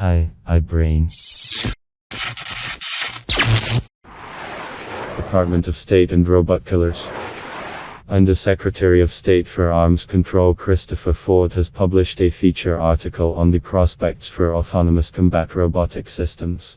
Brain. Department of State and Robot Killers. Under Secretary of State for Arms Control Christopher Ford has published a feature article on the prospects for autonomous combat robotic systems.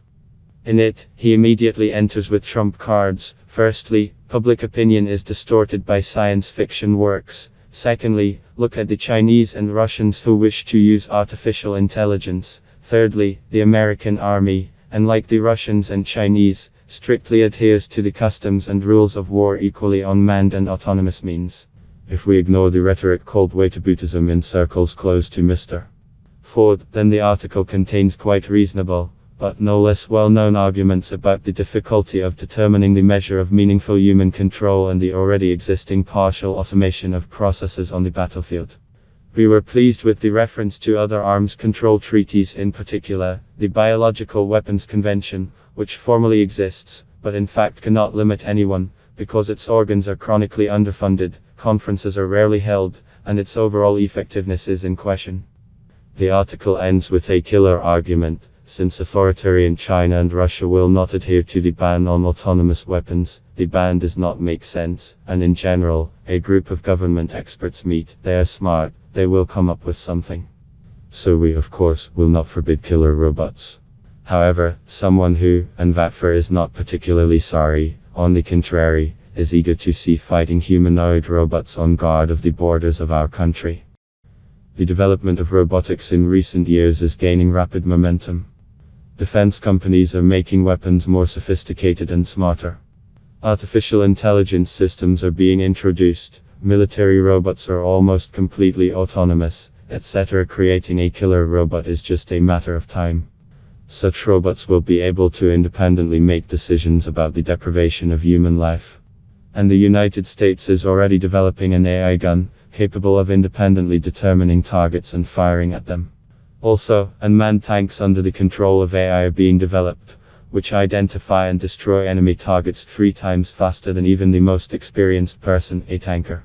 In it, he immediately enters with trump cards. Firstly, public opinion is distorted by science fiction works. Secondly, look at the Chinese and Russians who wish to use artificial intelligence. Thirdly, the American army, unlike the Russians and Chinese, strictly adheres to the customs and rules of war equally on manned and autonomous means. If we ignore the rhetoric called whataboutism in circles close to Mr. Ford, then the article contains quite reasonable, but no less well-known arguments about the difficulty of determining the measure of meaningful human control and the already existing partial automation of processes on the battlefield. We were pleased with the reference to other arms control treaties, in particular, the Biological Weapons Convention, which formally exists, but in fact cannot limit anyone, because its organs are chronically underfunded, conferences are rarely held, and its overall effectiveness is in question. The article ends with a killer argument. Since authoritarian China and Russia will not adhere to the ban on autonomous weapons, the ban does not make sense, and in general, a group of government experts meet. They are smart, they will come up with something. So we of course will not forbid killer robots. However, someone who, and Vatfer is not particularly sorry, on the contrary, is eager to see fighting humanoid robots on guard of the borders of our country. The development of robotics in recent years is gaining rapid momentum. Defense companies are making weapons more sophisticated and smarter. Artificial intelligence systems are being introduced, military robots are almost completely autonomous, etc. Creating a killer robot is just a matter of time. Such robots will be able to independently make decisions about the deprivation of human life. And the United States is already developing an AI gun, capable of independently determining targets and firing at them. Also, unmanned tanks under the control of AI are being developed, which identify and destroy enemy targets 3 times faster than even the most experienced person, a tanker.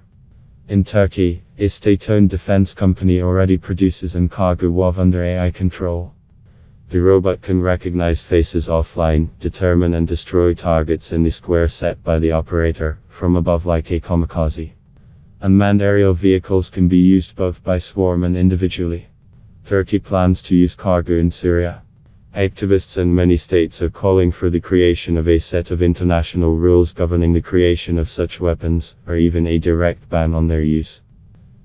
In Turkey, a state-owned defense company already produces an cargo WAV under AI control. The robot can recognize faces offline, determine and destroy targets in the square set by the operator, from above like a kamikaze. Unmanned aerial vehicles can be used both by swarm and individually. Turkey plans to use cargo in Syria. Activists in many states are calling for the creation of a set of international rules governing the creation of such weapons, or even a direct ban on their use.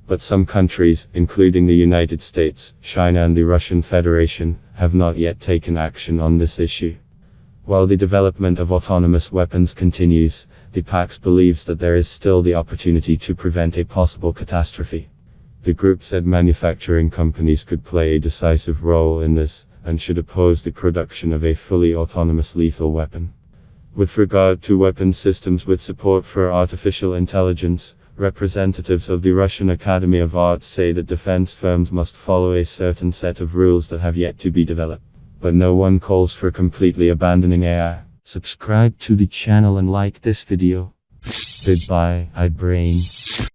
But some countries, including the United States, China and the Russian Federation, have not yet taken action on this issue. While the development of autonomous weapons continues, the PAX believes that there is still the opportunity to prevent a possible catastrophe. The group said manufacturing companies could play a decisive role in this, and should oppose the production of a fully autonomous lethal weapon. With regard to weapon systems with support for artificial intelligence, representatives of the Russian Academy of Arts say that defense firms must follow a certain set of rules that have yet to be developed. But no one calls for completely abandoning AI. Subscribe to the channel and like this video. Goodbye, iBrain.